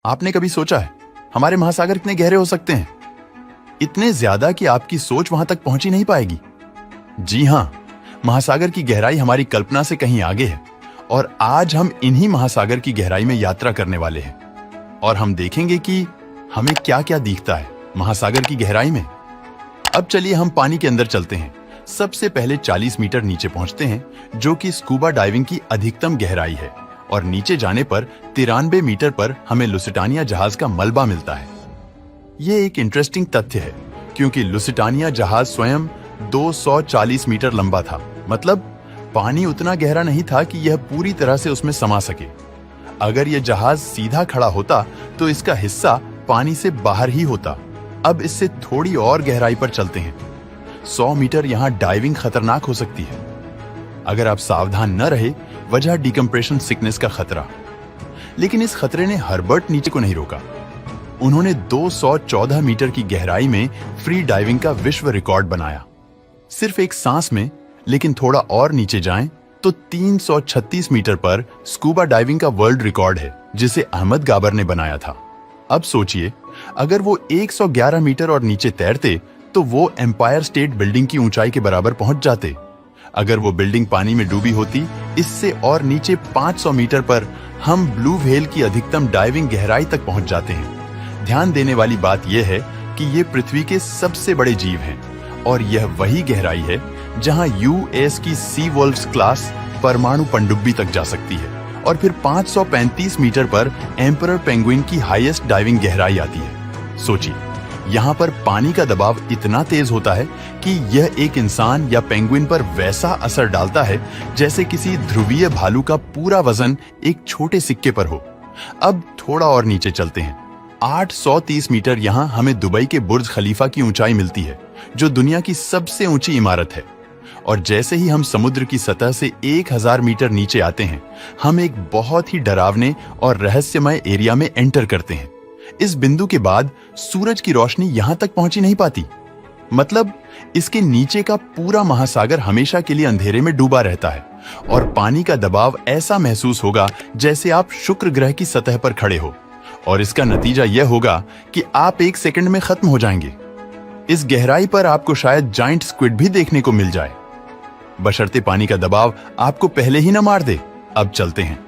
आपने कभी सोचा है हमारे महासागर कितने गहरे हो सकते हैं? इतने ज्यादा कि आपकी सोच वहां तक पहुंच ही नहीं पाएगी। जी हां, महासागर की गहराई हमारी कल्पना से कहीं आगे है और आज हम इन्हीं महासागर की गहराई में यात्रा करने वाले हैं और हम देखेंगे कि हमें क्या क्या दिखता है महासागर की गहराई में। अब चलिए हम पानी के अंदर चलते हैं। सबसे पहले 40 मीटर नीचे पहुंचते हैं, जो कि स्कूबा डाइविंग की अधिकतम गहराई है, और नीचे जाने पर 93 मीटर पर हमें लुसिटानिया जहाज का मलबा मिलता है। ये एक इंटरेस्टिंग तथ्य है क्योंकि लुसिटानिया जहाज स्वयं 240 मीटर लंबा था। मतलब पानी उतना गहरा नहीं था कि यह पूरी तरह से उसमें समा सके। अगर यह जहाज सीधा खड़ा होता तो इसका हिस्सा पानी से बाहर ही होता। अब इससे थोड़ी और गहराई पर चलते हैं। 100 मीटर यहां डाइविंग खतरनाक हो सकती है अगर आप सावधान न रहे, वजह डिकम्प्रेशन सिकनेस का खतरा। लेकिन इस खतरे ने हर्बर्ट नीचे को नहीं रोका। उन्होंने 214 मीटर की गहराई में फ्री डाइविंग का विश्व रिकॉर्ड बनाया, सिर्फ एक सांस में। लेकिन थोड़ा और नीचे जाएं तो 336 मीटर पर स्कूबा डाइविंग का वर्ल्ड रिकॉर्ड है, जिसे अहमद गाबर ने बनाया था। अब सोचिए, अगर वो 111 मीटर और नीचे तैरते तो वो एम्पायर स्टेट बिल्डिंग की ऊंचाई के बराबर पहुंच जाते। अगर वो बिल्डिंग पानी में डूबी होती, इससे और नीचे 500 मीटर पर हम ब्लू व्हेल की अधिकतम डाइविंग गहराई तक पहुंच जाते हैं। ध्यान देने वाली बात यह है कि ये पृथ्वी के सबसे बड़े जीव हैं और यह वही गहराई है जहां यूएस की सी वोल्व्स क्लास परमाणु पनडुब्बी तक जा सकती है, और फिर 535 मीटर पर एम्परर पेंगुइन की हाईएस्ट डाइविंग गहराई आती है। सोचिए, यहाँ पर पानी का दबाव इतना तेज होता है कि यह एक इंसान या पेंगुइन पर वैसा असर डालता है जैसे किसी ध्रुवीय भालू का पूरा वजन एक छोटे सिक्के पर हो। अब थोड़ा और नीचे चलते हैं। 830 मीटर यहाँ हमें दुबई के बुर्ज खलीफा की ऊंचाई मिलती है, जो दुनिया की सबसे ऊंची इमारत है। और जैसे ही हम समुद्र की सतह से 1000 मीटर नीचे आते हैं, हम एक बहुत ही डरावने और रहस्यमय एरिया में एंटर करते हैं। इस बिंदु के बाद सूरज की रोशनी यहां तक पहुंची नहीं पाती। मतलब इसके नीचे का पूरा महासागर हमेशा के लिए अंधेरे में डूबा रहता है और पानी का दबाव ऐसा महसूस होगा जैसे आप शुक्र ग्रह की सतह पर खड़े हो, और इसका नतीजा यह होगा कि आप 1 सेकंड में खत्म हो जाएंगे। इस गहराई पर आपको शायद जाइंट स्क्विड भी देखने को मिल जाए, बशर्ते पानी का दबाव आपको पहले ही न मार दे। अब चलते हैं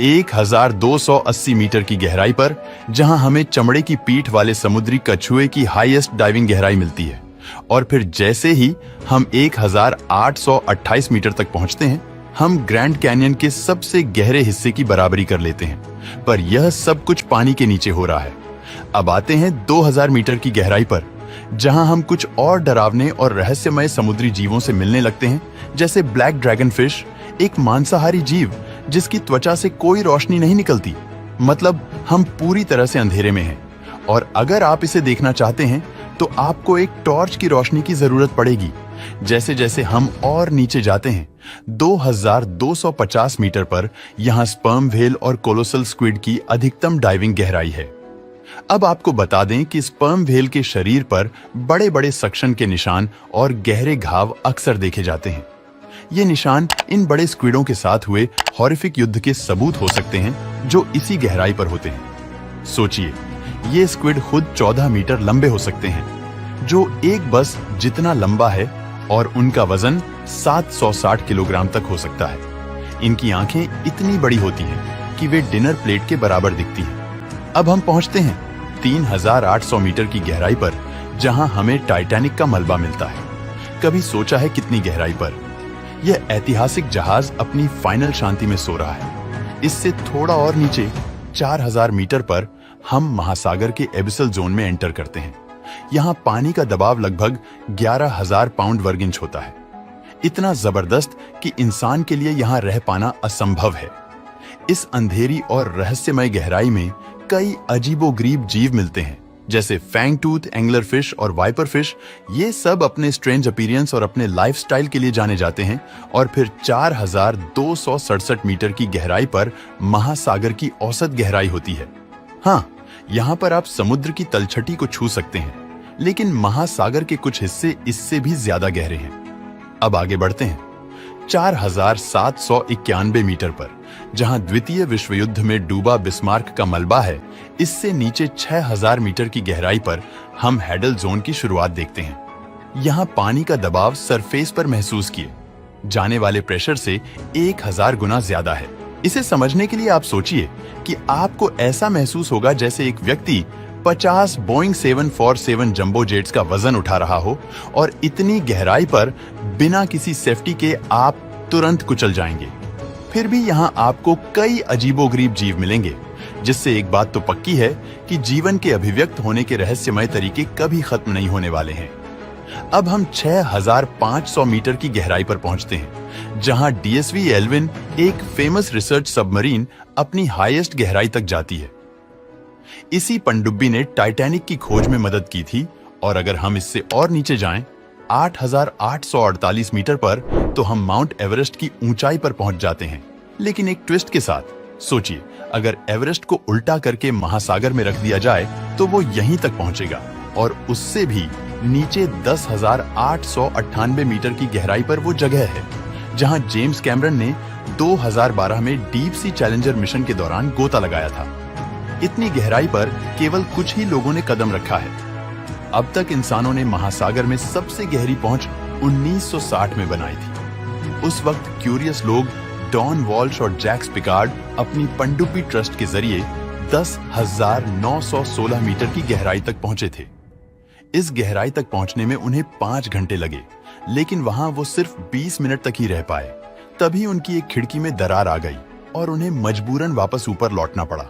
1280 मीटर की गहराई पर, जहां हमें चमड़े की पीठ वाले समुद्री कछुए की हाईएस्ट डाइविंग गहराई मिलती है। और फिर जैसे ही हम 1828 मीटर तक पहुंचते हैं, हम ग्रैंड कैनियन के सबसे गहरे हिस्से की बराबरी कर लेते हैं। पर यह सब कुछ पानी के नीचे हो रहा है। अब आते हैं 2000 मीटर की गहराई पर, जहां हम कुछ और डरावने और रहस्यमय समुद्री जीवों से मिलने लगते हैं, जैसे ब्लैक ड्रैगन फिश, एक मांसाहारी जीव जिसकी त्वचा से कोई रोशनी नहीं निकलती। मतलब हम पूरी तरह से अंधेरे में हैं, और अगर आप इसे देखना चाहते हैं तो आपको एक टॉर्च की रोशनी की जरूरत पड़ेगी। जैसे जैसे हम और नीचे जाते हैं, 2250 मीटर पर यहां स्पर्म व्हेल और कोलोसल स्क्विड की अधिकतम डाइविंग गहराई है। अब आपको बता दें कि स्पर्म व्हेल के शरीर पर बड़े बड़े सक्शन के निशान और गहरे घाव अक्सर देखे जाते हैं। ये निशान इन बड़े स्क्विडों के साथ हुए हॉरिफिक युद्ध के सबूत हो सकते हैं, जो इसी गहराई पर होते हैं। सोचिए, ये स्क्विड खुद 14 मीटर लंबे हो सकते हैं, जो एक बस जितना लंबा है, और उनका वजन 760 किलोग्राम तक हो सकता है। इनकी आंखें इतनी बड़ी होती हैं कि वे डिनर प्लेट के बराबर दिखती हैं। अब हम पहुंचते हैं 3800 मीटर की गहराई पर, जहां हमें टाइटैनिक का मलबा मिलता है। कभी सोचा है कितनी गहराई पर यह ऐतिहासिक जहाज अपनी फाइनल शांति में सो रहा है? इससे थोड़ा और नीचे 4000 मीटर पर हम महासागर के एबिसल जोन में एंटर करते हैं। यहाँ पानी का दबाव लगभग 11000 पाउंड वर्ग इंच होता है, इतना जबरदस्त कि इंसान के लिए यहाँ रह पाना असंभव है। इस अंधेरी और रहस्यमय गहराई में कई अजीबोगरीब जीव मिलते हैं, जैसे फैंग टूथ, एंगलर फिश और वाइपर फिश। ये सब अपने स्ट्रेंज अपीयरेंस और अपने लाइफस्टाइल के लिए जाने जाते हैं। और फिर 4267 मीटर की गहराई पर महासागर की औसत गहराई होती है। हाँ, यहाँ पर आप समुद्र की तलछटी को छू सकते हैं, लेकिन महासागर के कुछ हिस्से इससे भी ज्यादा गहरे हैं। अब आगे बढ़ते हैं 4791 मीटर पर, जहां द्वितीय विश्व युद्ध में डूबा बिस्मार्क का मलबा है, इससे नीचे 6000 मीटर की गहराई पर हम हैडल जोन की शुरुआत देखते हैं। यहाँ पानी का दबाव सरफेस पर महसूस किए जाने वाले प्रेशर से 1000 गुना ज्यादा है। इसे समझने के लिए आप सोचिए कि आपको ऐसा महसूस होगा जैसे एक व्यक्ति 50 बोइंग 747 जंबो जेट्स का वजन उठा रहा हो और इतनी गहराई पर बिना किसी सेफ्टी के आप तुरंत कुचल जाएंगे। फिर भी यहाँ आपको कई अजीबोगरीब जीव मिलेंगे, जिससे एक बात तो पक्की है कि जीवन के अभिव्यक्त होने के रहस्यमय तरीके कभी खत्म नहीं होने वाले हैं। अब हम 6500 मीटर की गहराई पर पहुंचते हैं, जहां डीएसवी एल्विन, एक फेमस रिसर्च सबमरीन, अपनी हाईएस्ट गहराई तक जाती है। इसी पनडुब्बी ने टाइटैनिक की खोज में मदद की थी, और अगर हम इससे और नीचे जाएं, 8848 मीटर पर, तो हम माउंट एवरेस्ट की ऊंचाई पर पहुंच जाते हैं। लेकिन एक ट्विस्ट के साथ। सोचिए, अगर एवरेस्ट को उल्टा करके महासागर में रख दिया जाए तो वो यहीं तक पहुंचेगा, और उससे भी नीचे 10,898 मीटर की गहराई पर वो जगह है जहां जेम्स कैमरन ने 2012 में डीप सी चैलेंजर मिशन के दौरान गोता लगाया था। इतनी गहराई पर केवल कुछ ही लोगों ने कदम रखा है। अब तक इंसानों ने महासागर में सबसे गहरी पहुंच 1960 में बनाई थी। उस वक्त क्यूरियस लोग डॉन वॉल्श और जैक्स पिकार्ड अपनी पनडुब्बी ट्रस्ट के जरिए 10,916 मीटर की गहराई तक पहुंचे थे। इस गहराई तक पहुंचने में उन्हें 5 घंटे लगे, लेकिन वहां वो सिर्फ 20 मिनट तक ही रह पाए। तभी उनकी एक खिड़की में दरार आ गई और उन्हें मजबूरन वापस ऊपर लौटना पड़ा।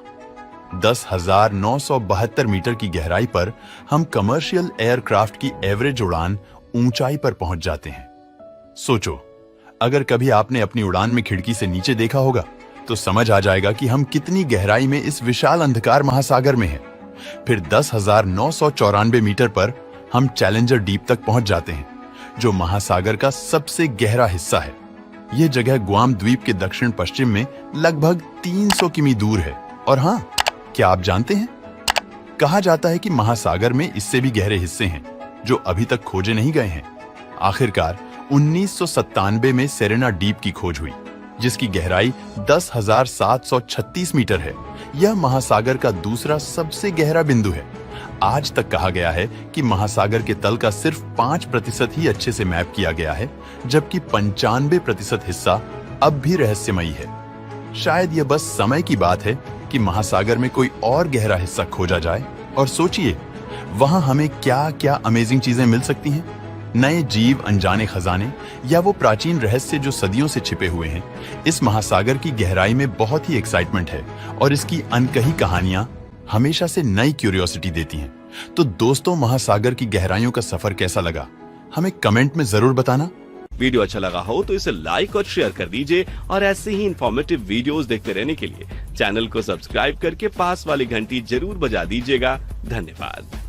10,972 मीटर की गहराई पर हम कमर्शियल एयरक्राफ्ट की एवरेज उड़ान ऊंचाई पर पहुंच जाते हैं। सोचो, अगर कभी आपने अपनी उड़ान में खिड़की से नीचे देखा होगा तो समझ आ जाएगा कि हम कितनी गहराई में इस विशाल अंधकार महासागर में हैं। फिर 10,994 मीटर पर हम चैलेंजर डीप तक पहुंच जाते हैं, जो महासागर का सबसे गहरा हिस्सा है। यह जगह गुआम द्वीप के दक्षिण पश्चिम में लगभग 300 किमी दूर है। और हाँ, क्या आप जानते हैं, कहा जाता है कि महासागर में इससे भी गहरे हिस्से हैं जो अभी तक खोजे नहीं गए हैं। आखिरकार 1997 में सेरेना डीप की खोज हुई, जिसकी गहराई 10,736 मीटर है। यह महासागर का दूसरा सबसे गहरा बिंदु है। आज तक कहा गया है कि महासागर के तल का सिर्फ 5% ही अच्छे से मैप किया गया है, जबकि 95% हिस्सा अब भी रहस्यमयी है। शायद यह बस समय की बात है कि महासागर में कोई और गहरा हिस्सा खोजा जाए। और सोचिए, वहां हमें क्या क्या अमेजिंग चीजें मिल सकती हैं। नए जीव, अनजाने खजाने, या वो प्राचीन रहस्य जो सदियों से छिपे हुए हैं। इस महासागर की गहराई में बहुत ही एक्साइटमेंट है, और इसकी अनकही कहानियां हमेशा से नई क्यूरियोसिटी देती हैं। तो दोस्तों, महासागर की गहराइयों का सफर कैसा लगा, हमें कमेंट में जरूर बताना। वीडियो अच्छा लगा हो तो इसे लाइक और शेयर कर दीजिए, और ऐसे ही इंफॉर्मेटिव वीडियोस देखते रहने के लिए चैनल को सब्सक्राइब करके पास वाली घंटी जरूर बजा दीजिएगा। धन्यवाद।